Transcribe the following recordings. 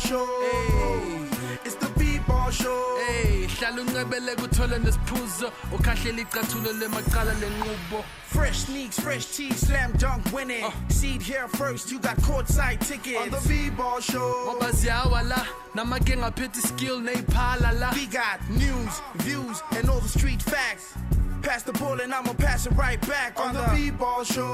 Show. Hey. It's the Bball Show. Hey, hlala uncebele kuthola nesiphuzo ukhahlela icathulo lemaqala lenqubo. Fresh sneaks, fresh tees, slam dunk winning. Seed here first, you got courtside tickets. On the Bball Show. Wabaziyawa la, namake ngaphethe skill neyiphala la. We got news, views, and all the street facts. Pass the ball and I'ma pass it right back on the Bball Show.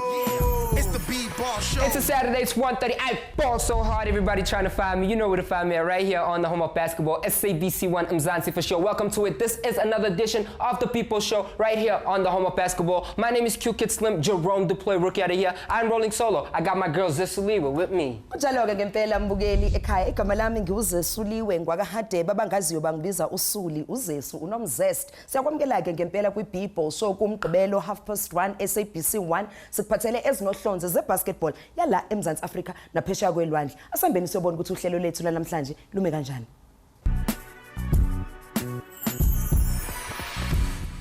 Yeah. It's the Bball Show. It's a Saturday, it's 1:30. I ball so hard, everybody trying to find me. You know where to find me at, right here on the home of basketball, SABC 1 Mzansi Fo Sho. Welcome to it. This is another edition of the Bball Show right here on the home of basketball. My name is Q-Kid Slim, Jerome Deploy, rookie out of here. I'm rolling solo. I got my girl Zesu with me. Kunjalo-ke ngempela mbukeli ekhaya igama lami ngiuZesuliwe ngwakahade babangaziyo bangibiza usuli uZesu unomzest. Siyakwamukela-ke ngempela kwi-Bball Show kumgqibelo 1:30 SABC 1 sikuphathele ezinohlonze zebasketball yala eMzansi Afrika naphesheya kwelwandle. Asambeni siyobona ukuthi uhlelo lethu namhlanje lume kanjani.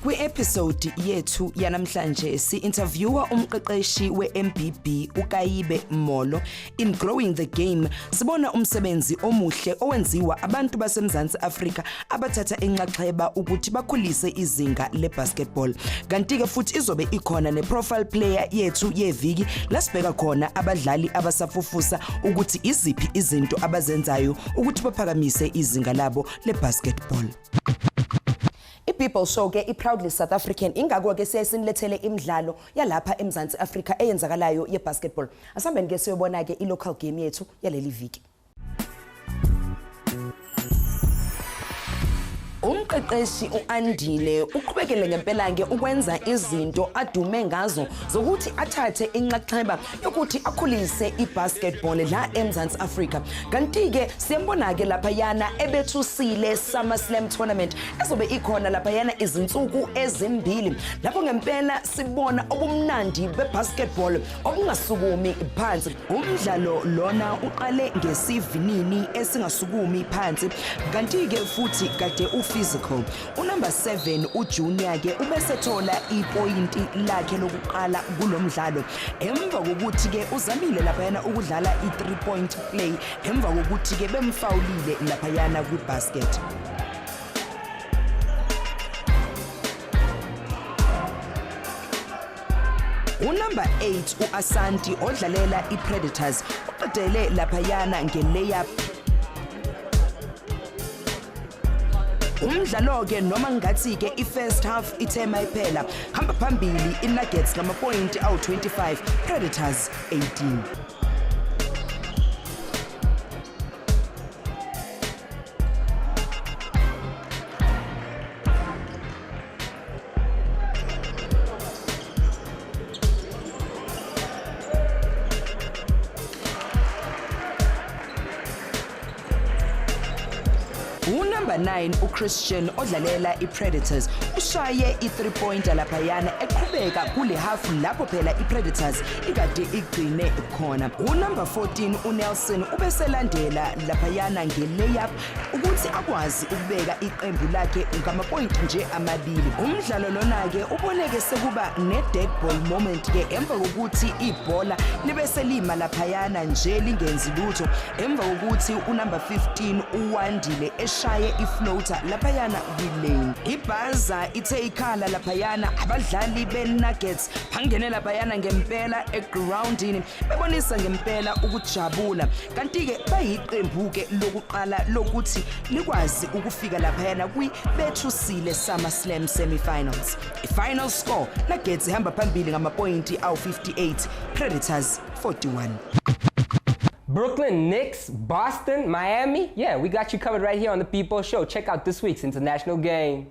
Kwi-episode yethu yanamhlanje si-interviewer umqeqeshi we-MBB uKaibe Mollo. In growing the game sibona umsebenzi omuhle owenziwa abantu baseMzansi Afrika abathatha enxaxheba ukuthi bakhulise izinga lebasketball. Kanti-ke futhi izobe ikhona ne-profile player yethu yeviki lasibheka khona abadlali abasafufusa ukuthi iziphi izinto abazenzayo ukuthi baphakamise izinga labo lebasketball. Bball Show ke i-proudly South African ingakho ke siyasinilethele imidlalo yalapha eMzansi Afrika eyenzakalayo yebasketball. Asambeni ke siyobona ke i-local game yethu yaleli viki. Umqeqeshi uAndile uqhubekele ngempela ke ukwenza izinto adume ngazo zokuthi athathe inxaxheba yokuthi akhulise ibasketball la eMzansi Afrika. Kanti ke siyambona ke lapha yana ebethusile Summer Slam tournament ezobe ikhona lapha yana izinsuku ezimbili. Lapho ngempela sibona obumnandi bebasketball okungasukumi phansi. Umdlalo lona uqale ngesivinini esingasukumi phansi. Kanti ke futhi kade physical. Unumber 7 uJunior ke ubesethola ipointi lakhe lokuqala kulomdlalo. Emva kokuthi ke uzamile lapha yana ukudlala i3 point play. Emva kokuthi ke bemfawulile lapha yana kwibasket. Unumber 8 uAsanti odlalela iPredators uqedele lapha yana ngelayup. Umdlalo ke noma ngathi ke i-first half ithema iphela hamba phambili iNuggets ngamapoint awu-25 Predators 18. Number 9 uChristian odlalela iPredators ushaye i3 pointer lapha yana eqhubeka kule half lapho phela iPredators ikade igcine khona. Number 14 uNelson ubeselandela lapha yana ngelayup ukuthi akwazi ukubeka iqembu lakhe ngamapoint nje amabili. Umdlalo lona ke uboneke sekuba ne-dead ball moment ke emva kokuthi ibhola libe selima lapha yana nje lingenzi lutho. Emva kokuthi unumber 15 uwandile eshaye ifloater lapha yana kwilane. Ibhaza ithe ikhala lapha yana abadlali beNuggets bangene lapha yana ngempela egroundini bebonisa ngempela ukujabula. Kanti ke bayiqembu ke lokuqala lokuthi likwazi ukufika lapha yana kwibethusile Summer Slam semifinals. I-final score Nuggets ihamba phambili ngamapointi awu-58 Predators 41. Brooklyn, Knicks, Boston, Miami. Yeah, we got you covered right here on the Bball Show. Check out this week's international game.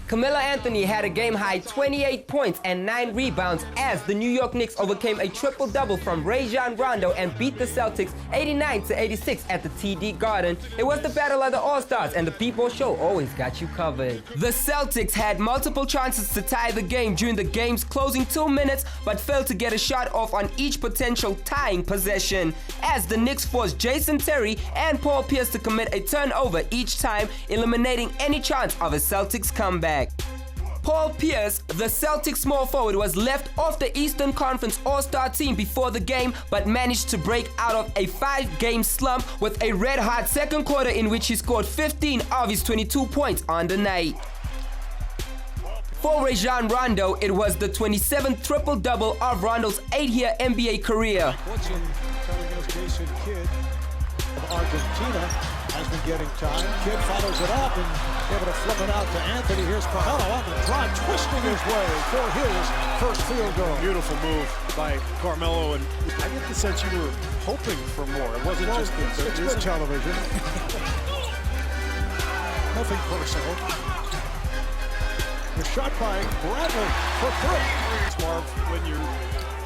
Carmelo Anthony had a game-high 28 points and 9 rebounds as the New York Knicks overcame a triple-double from Rajon Rondo and beat the Celtics 89-86 at the TD Garden. It was the battle of the All-Stars, and the Bball Show always got you covered. The Celtics had multiple chances to tie the game during the game's closing 2 minutes, but failed to get a shot off on each potential tying possession, as the Knicks forced Jason Terry and Paul Pierce to commit a turnover each time, eliminating any chance of a Celtics comeback. Paul Pierce, the Celtics small forward, was left off the Eastern Conference All-Star team before the game, but managed to break out of a 5-game slump with a red-hot second quarter in which he scored 15 of his 22 points on the night. For Rajon Rondo, it was the 27th triple-double of Rondo's 8-year NBA career. Woodson telling us Jason Kidd of Argentina has been getting time. Kidd follows it up and able to flip it out to Anthony. Here's Carmelo on the drive, twisting his way for his first field goal. Beautiful move by Carmelo, and I get the sense you were hoping for more. It wasn't just it's good television. Nothing personal. The shot by Bradley for three. It's Marv, when you're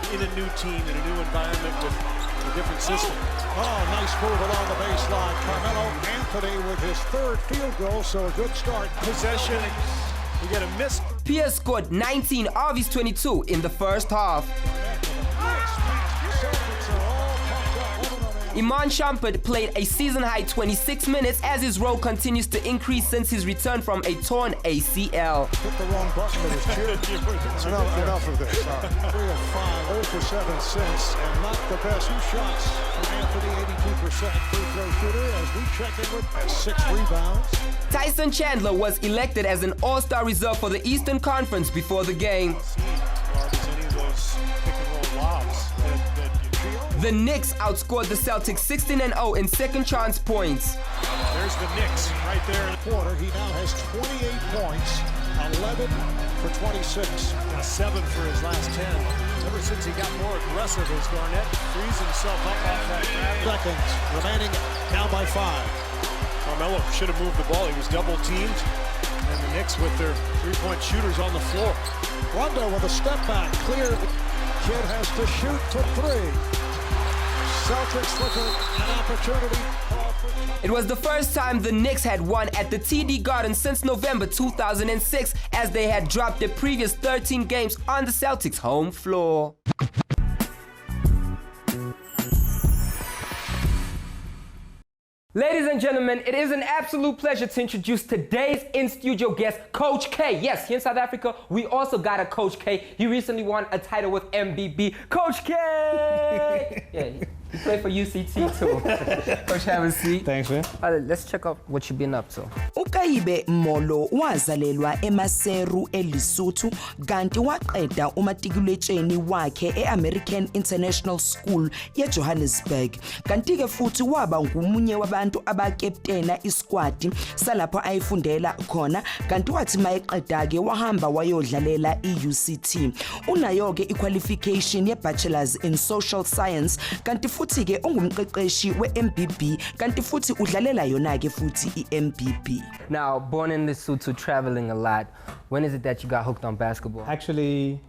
in a new team, in a new environment with a different system. Oh, nice move along the baseline. Carmelo Anthony with his third field goal, so a good start. Possession, we get a miss. Pierce scored 19 of his 22 in the first half. Iman Shumpert played a season-high 26 minutes as his role continues to increase since his return from a torn ACL. Hit the wrong button with his chin. Enough of this. 3 of 5, 0 for 7 since, and not the best. 2 shots from Anthony, 82% free throw shooter, as we check in with 6 rebounds. Tyson Chandler was elected as an All-Star reserve for the Eastern Conference before the game. Any of those pick-and-roll lobs The Knicks outscored the Celtics 16-0 in second chance points. There's the Knicks right there in the quarter. He now has 28 points, 11 for 26. And 7 for his last 10. Ever since he got more aggressive as Garnett frees himself up off that grab. Seconds remaining, now by 5. Carmelo should have moved the ball. He was double teamed. And the Knicks with their 3-point shooters on the floor. Rondo with a step back, clear. Kidd has to shoot to 3. Celtics with an opportunity. It was the first time the Knicks had won at the TD Garden since November 2006, as they had dropped their previous 13 games on the Celtics' home floor. Ladies and gentlemen, it is an absolute pleasure to introduce today's in-studio guest, Coach K. Yes, here in South Africa, we also got a Coach K. He recently won a title with MBB. Coach K! Yeah, he played for UCT too. Coach, have a seat. Thanks, man. Let's check out what you've been up to. Kaibe Mollo wazalelwa eMaseru eLesotho kanti waqeda umatikuletsheni wakhe eAmerican International School eJohannesburg. Kanti ke futhi waba ngumunye wabantu abakaptena isquad salapho ayifundela khona, kanti wathi mayeqeda ke wahamba wayodlalela iUCT. Unayo ke iqualification yeBachelor's in Social Science, kanti futhi ke ungumqeqeshi weMBB, kanti futhi udlalela yona ke futhi iMBB. Now, born in Lesotho, traveling a lot, when is it that you got hooked on basketball? Actually,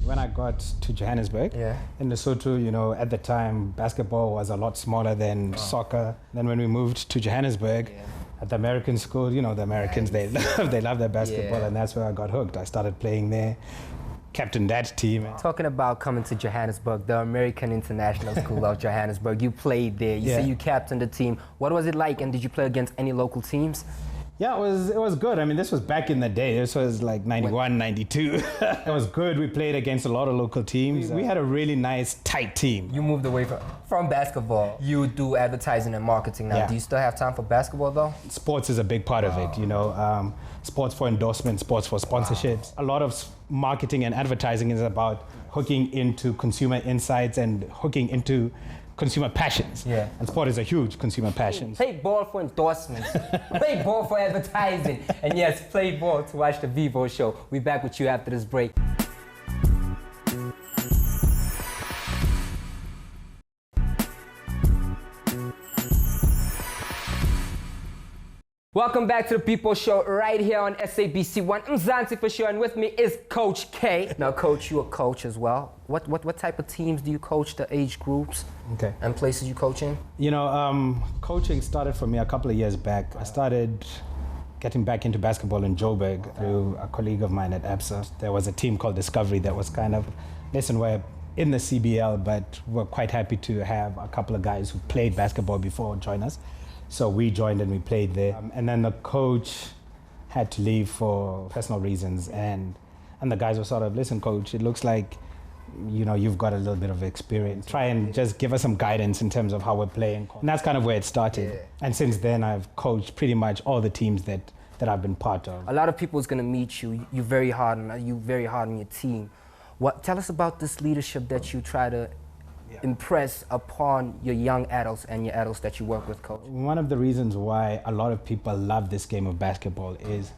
when I got to Johannesburg, in Lesotho, you know, at the time, basketball was a lot smaller than soccer. Then when we moved to Johannesburg, at the American school, you know, the Americans, they love their basketball, and that's where I got hooked. I started playing there, captained that team. Talking about coming to Johannesburg, the American International School of Johannesburg, you played there, you say you captained the team. What was it like, and did you play against any local teams? Yeah, it was good. I mean, this was back in the day. This was like 91, 92. It was good. We played against a lot of local teams. We had a really nice, tight team. You moved away from basketball. You do advertising and marketing now. Do you still have time for basketball, though? Sports is a big part of it, you know. Sports for endorsement, sports for sponsorships. A lot of marketing and advertising is about hooking into consumer insights and hooking into consumer passions. And sport is a huge consumer passion. Play ball for endorsements. Play ball for advertising. And yes, play ball to watch the Bball Show. We'll be back with you after this break. Welcome back to the Bball Show right here on SABC 1. Mzansi Fo Sho, and with me is Coach K. Now, Coach, you're a coach as well. What type of teams do you coach, the age groups and places you coach in? You know, coaching started for me a couple of years back. I started getting back into basketball in Joburg through a colleague of mine at ABSA. There was a team called Discovery that was kind of, listen, we're in the CBL, but we're quite happy to have a couple of guys who played basketball before join us. So we joined and we played there. And then the coach had to leave for personal reasons, and the guys were sort of, listen, coach, it looks like, you know, you've got a little bit of experience. Try and just give us some guidance in terms of how we're playing. And that's kind of where it started. Yeah. And since then, I've coached pretty much all the teams that I've been part of. A lot of people is going to meet you. You're very hard on your team. Tell us about this leadership that you try to impress upon your young adults and your adults that you work with, coach. One of the reasons why a lot of people love this game of basketball is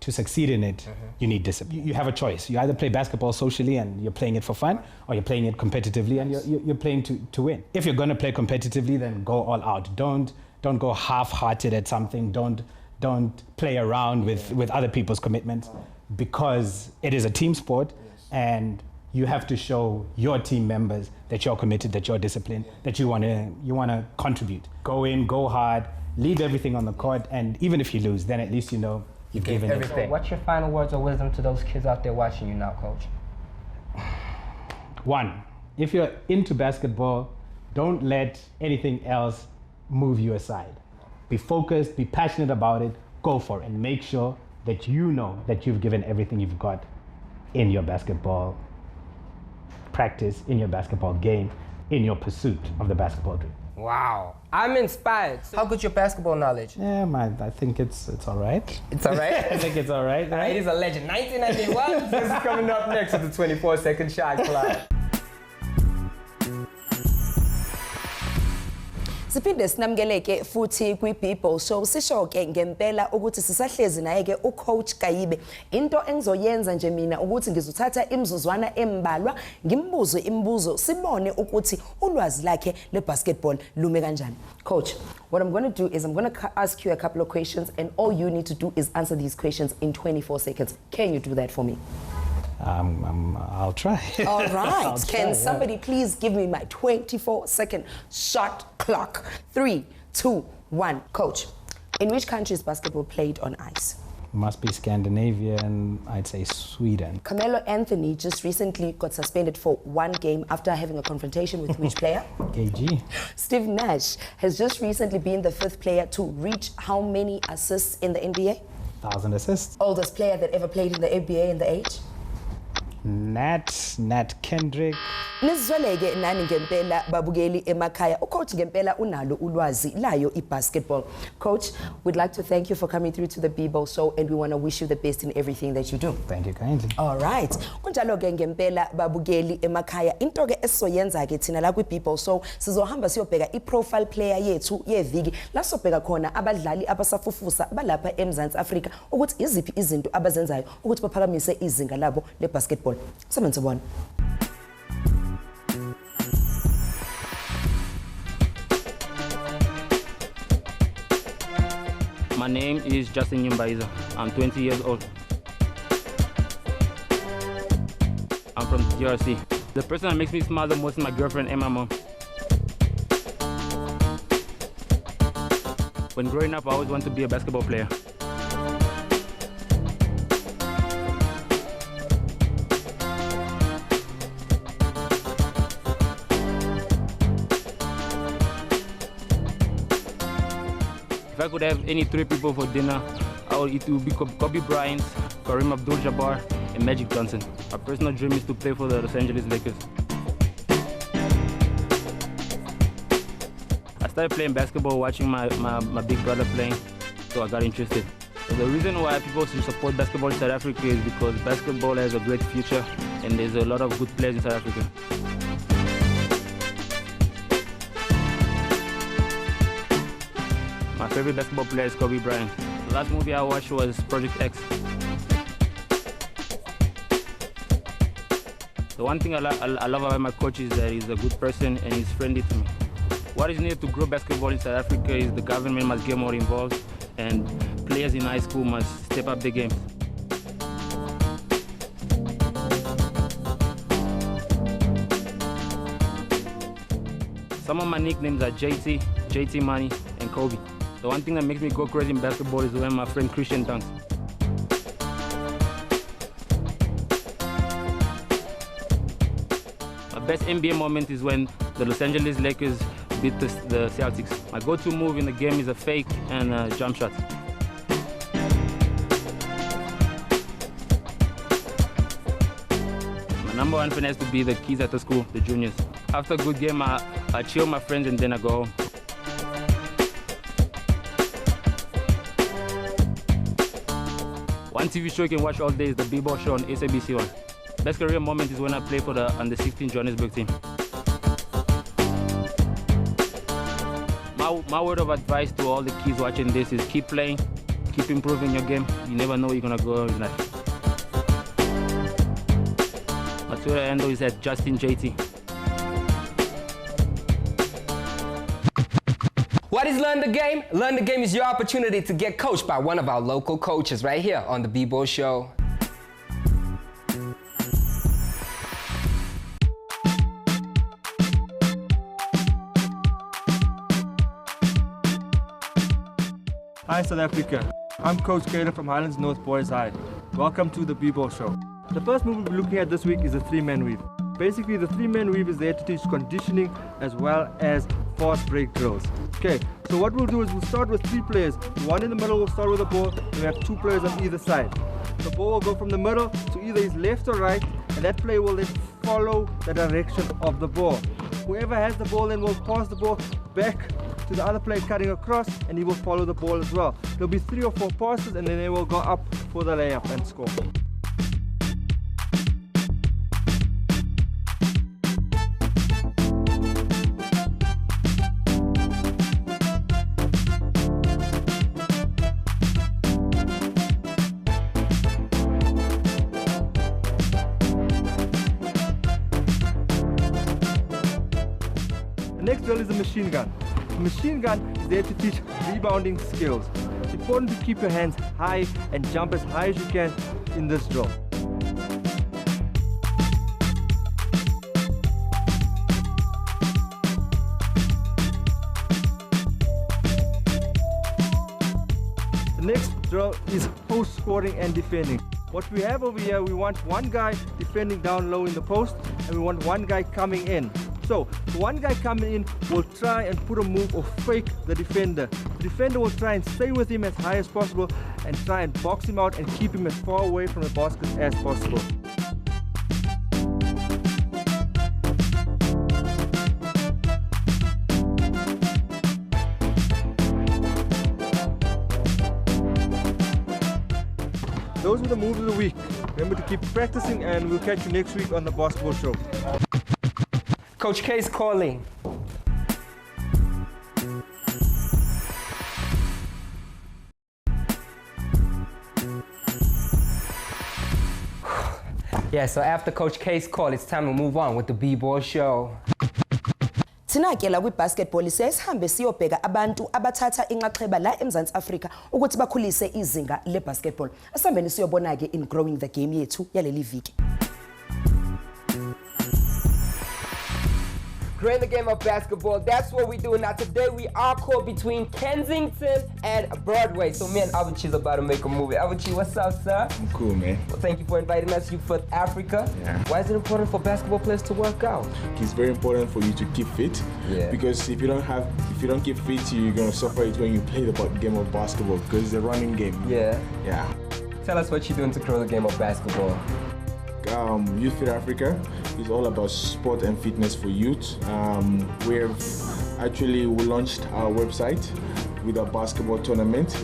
to succeed in it, you need discipline. You have a choice. You either play basketball socially and you're playing it for fun, or you're playing it competitively and you're playing to win. If you're going to play competitively, then go all out. Don't go half-hearted at something. Don't play around with other people's commitments, because it is a team sport, and you have to show your team members that you're committed, that you're disciplined, that you want to contribute. Go in, go hard, leave everything on the court, and even if you lose, then at least you know you've given everything. So what's your final words of wisdom to those kids out there watching you now, coach? One, if you're into basketball, don't let anything else move you aside. Be focused, be passionate about it, go for it, and make sure that you know that you've given everything you've got in your basketball practice, in your basketball game, in your pursuit of the basketball dream. Wow, I'm inspired. How good your basketball knowledge? Yeah, I think it's all right. It's all right? I think it's all right. It is a legend. 1991. This is coming up next with the 24-second shot clock. Siphinde sinamkeleke futhi kwi-Bball Show. Sisho ke ngempela ukuthi sisahlezi naye ke ucoach Kaibe. Into engizoyenza nje mina ukuthi ngizothatha imizuzwana embalwa ngimbuze imibuzo sibone ukuthi ulwazi lakhe le-basketball lume kanjani. Coach, what I'm going to do is I'm going to ask you a couple of questions, and all you need to do is answer these questions in 24 seconds. Can you do that for me? I'll try. All right. Can somebody please give me my 24-second shot clock? 3, 2, 1. Coach, in which country is basketball played on ice? Must be Scandinavia, and I'd say Sweden. Carmelo Anthony just recently got suspended for 1 game after having a confrontation with which player? KG. Steve Nash has just recently been the 5th player to reach how many assists in the NBA? 1,000 assists. Oldest player that ever played in the NBA in the age? Nat Kendrick. Nizweleke nani ngempela babukeli emakhaya. Coach ngempela unalo ulwazi layo basketball. Coach, we'd like to thank you for coming through to the Bball Show, and we want to wish you the best in everything that you do. Thank you kindly. All right. Kunjalo ke ngempela babukeli emakhaya. Into ke esizoyenza ke thina la kwi-Bball Show sizohamba siyobheka i-profile player yethu yeviki la sobheka khona abadlali abasafufusa balapha eMzansi Afrika ukuthi iziphi izinto abazenzayo ukuthi baphakamise izinga labo le-basketball. Sebenze bona. My name is Justin Nyumbaiza. I'm 20 years old. I'm from DRC. The person that makes me smile the most is my girlfriend and my mom. When growing up, I always wanted to be a basketball player. If I could have any 3 people for dinner, it would be Kobe Bryant, Kareem Abdul-Jabbar, and Magic Johnson. My personal dream is to play for the Los Angeles Lakers. I started playing basketball watching my big brother playing, so I got interested. So the reason why people should support basketball in South Africa is because basketball has a great future, and there's a lot of good players in South Africa. My favorite basketball player is Kobe Bryant. The last movie I watched was Project X. The one thing I love about my coach is that he's a good person and he's friendly to me. What is needed to grow basketball in South Africa is the government must get more involved, and players in high school must step up their game. Some of my nicknames are JT, JT Money, and Kobe. The one thing that makes me go crazy in basketball is when my friend Christian dunks. My best NBA moment is when the Los Angeles Lakers beat the Celtics. My go-to move in the game is a fake and a jump shot. number one fan has to be the kids at the school, the juniors. After a good game, I chill with my friends and then I go home. One TV show you can watch all day is the Bball Show on SABC 1. Best career moment is when I play for the under-16 Johannesburg team. My word of advice to all the kids watching this is keep playing, keep improving your game. You never know where you're gonna go in life. My Twitter handle is at Justin JT. What is Learn the Game? Learn the Game is your opportunity to get coached by one of our local coaches right here on the Bball Show. Hi South Africa, I'm Coach Kaibe from Highlands North Boys High. Welcome to the Bball Show. The first move we'll be looking at this week is the 3-man weave. Basically, the 3-man weave is there to teach conditioning as well as fast break drills. Okay, so what we'll do is we'll start with 3 players. One in the middle will start with the ball, and we have 2 players on either side. The ball will go from the middle to either his left or right, and that player will then follow the direction of the ball. Whoever has the ball then will pass the ball back to the other player cutting across, and he will follow the ball as well. There'll be 3 or 4 passes, and then they will go up for the layup and score. The next drill is the machine gun. The machine gun is there to teach rebounding skills. It's important to keep your hands high and jump as high as you can in this drill. The next drill is post scoring and defending. What we have over here, we want one guy defending down low in the post, and we want one guy coming in. So, the one guy coming in will try and put a move or fake the defender. The defender will try and stay with him as high as possible and try and box him out and keep him as far away from the basket as possible. Those were the moves of the week. Remember to keep practicing, and we'll catch you next week on the Basketball Show. Coach K is calling. Yeah, so after Coach K's call, it's time to move on with the Bball Show. Thina ke la kwi-basketball siyasihambe siyobheka abantu abathatha inxaxheba la eMzansi Afrika ukuthi bakhulise izinga le-basketball. Asihambeni siyobona ke in growing the game yethu yaleli viki. Growing the game of basketball, that's what we do. Now today we are caught between Kensington and Broadway. So me and Abuchi's about to make a movie. Abuchi, what's up, sir? I'm cool, man. Well, thank you for inviting us to South Africa. Yeah. Why is it important for basketball players to work out? It's very important for you to keep fit. Yeah. Because if you don't keep fit, you're gonna suffer it when you play the game of basketball because it's a running game. Yeah. Yeah. Tell us what you're doing to grow the game of basketball. Youth Fit Africa is all about sport and fitness for youth. We launched our website with a basketball tournament,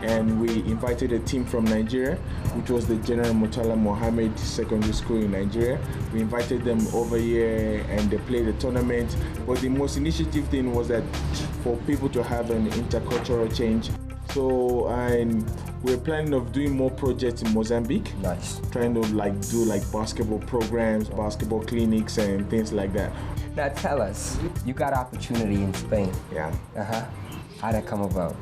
and we invited a team from Nigeria, which was the General Murtala Mohammed Secondary School in Nigeria. We invited them over here and they played the tournament. But the most thing was that for people to have an intercultural change. So, and we're planning of doing more projects in Mozambique. Nice. Trying to do basketball programs, basketball clinics and things like that. Now tell us, you got opportunity in Spain. Yeah. How'd that come about?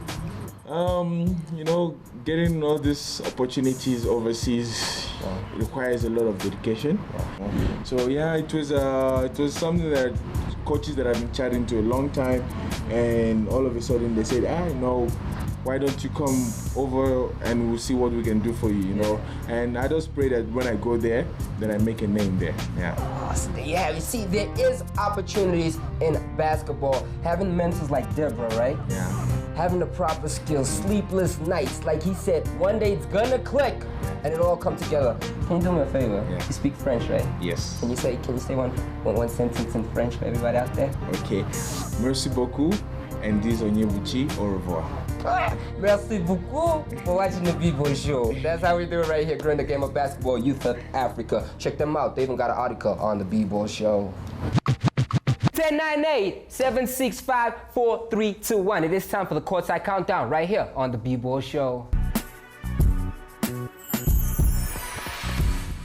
Getting all these opportunities overseas requires a lot of dedication. So yeah, it was something that coaches that I've been chatting to a long time, and all of a sudden they said, why don't you come over and we'll see what we can do for you, you know? And I just pray that when I go there, that I make a name there. Yeah. Awesome. Yeah, you see, there is opportunities in basketball. Having mentors like Deborah, right? Yeah. having the proper skills, sleepless nights. Like he said, one day it's gonna click and it'll all come together. Can you do me a favor? Yeah. You speak French, right? Yes. Can you say one sentence in French for everybody out there? Okay. Merci beaucoup, and this Onyebuchi, au revoir. Merci beaucoup for watching the Bball Show. That's how we do it right here, growing the game of basketball, Youth of Africa. Check them out. They even got an article on the Bball Show. 10-9-8-765-4321. It is time for the courtside countdown right here on the Bball Show.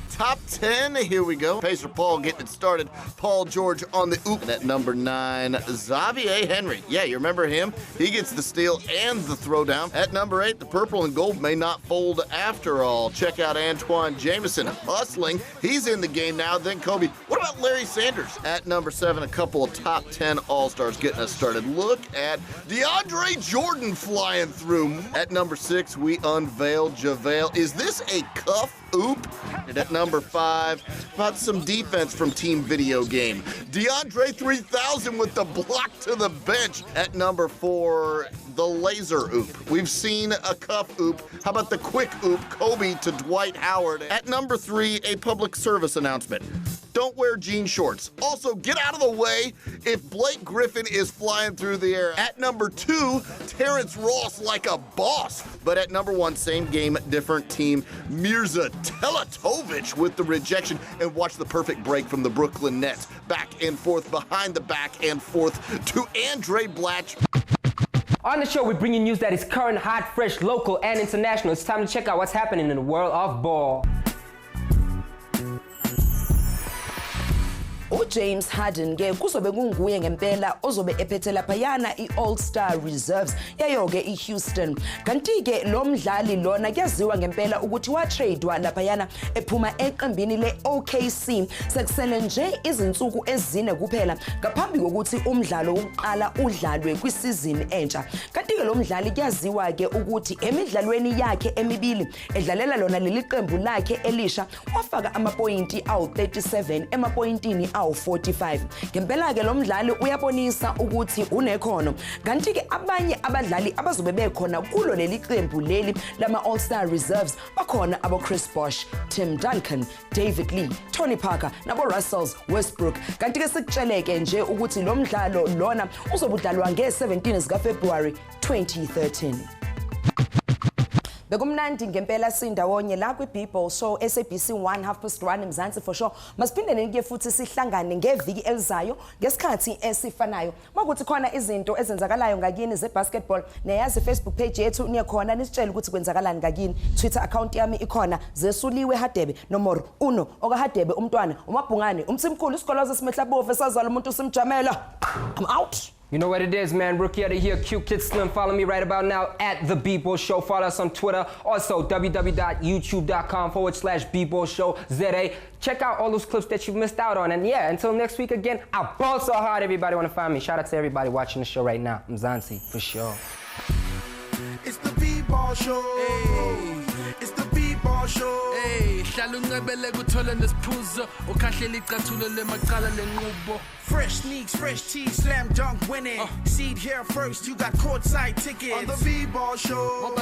Top 10, here we go. Pacer Paul getting it started. Paul George on the oop. At number 9, Xavier Henry. Yeah, you remember him? He gets the steal and the throwdown. At number 8, the purple and gold may not fold after all. Check out Antoine Jameson hustling. He's in the game now. Then Kobe. What about Larry Sanders? At number 7, a couple of top 10 All-Stars getting us started. Look at DeAndre Jordan flying through. At number 6, we unveil JaVale. Is this a cuff oop? And at number 5, about some defense from Team Video Game. DeAndre 3000 with the block to the bench. At number 4, the laser oop. We've seen a cuff oop. How about the quick oop? Kobe to Dwight Howard. At number 3, a public service announcement. Don't wear jean shorts. Also, get out of the way if Blake Griffin is flying through the air. At number 2, Terrence Ross like a boss. But at number 1, same game, different team, Mirza Teletovic with the rejection. And watch the perfect break from the Brooklyn Nets. Back and forth, behind the back and forth to Andre Blatch. On the show, we bring you news that is current, hot, fresh, local, and international. It's time to check out what's happening in the world of ball. James Harden ke kuzobe kunguye ngempela ozobe ephethe laphayana i-All-Star Reserves yayo-ke i-Houston. Kanti ke lo mdlali lona kuyaziwa ngempela ukuthi watradewa laphayana ephuma eqembini le-OKC sekusele nje izinsuku ezine kuphela ngaphambi kokuthi umdlalo wokuqala udlalwe kwisizini entsha. Kanti ke lo mdlali kuyaziwa ke ukuthi emidlalweni yakhe emibili edlalela lona leli qembu lakhe elisha wafaka amapointi awu-37 emapointini awu-45. Ngempela ke lo mdlali uyabonisa ukuthi unekhono. Kanti ke abanye abadlali abazobe bekhona kulo leli qembu leli lama All-Star Reserves bakhona abo Chris Bosh, Tim Duncan, David Lee, Tony Parker nabo Russell Westbrook. Kanti ke sikutsheleke nje ukuthi lo mdlalo lona uzobudlalwa nge-17 zikaFebruary 2013. Bekumnandi ngempela sindawonye la kwi-Bball Show SABC 1 1:30 Mzansi Fo Sho. Masiphindele ke futhi sihlangane ngeviki elizayo ngesikhathi esifanayo. Makuthi khona izinto ezenzakalayo ngakini ze-basketball neyazi Facebook page yethu niyakhona nisitshela ukuthi kwenzakalani ngakini. Twitter account yami ikhona Zesuliwe Hadebe nomoro 1 okaHadebe umntwana umabhungane umthimkhulu isikolozo simehlabovu esazala umuntu simjamela. I'm out. You know what it is, man. Rookie of the year, Q Kid Slim. Follow me right about now at the Bball Show. Follow us on Twitter. Also, www.youtube.com/Bball Show ZA. Check out all those clips that you've missed out on. And yeah, until next week again, I ball so hard. Everybody want to find me. Shout out to everybody watching the show right now. Mzansi Fo Sho. It's the Bball Show. Hey. It's the Bball Show. Hey, hlala uncebele kuthole nesiphuzo ukhahlela icathulo lemaqala lenqubo. Fresh sneaks, fresh tees, slam dunk winning. Seed here first, you got courtside tickets on the Bball Show.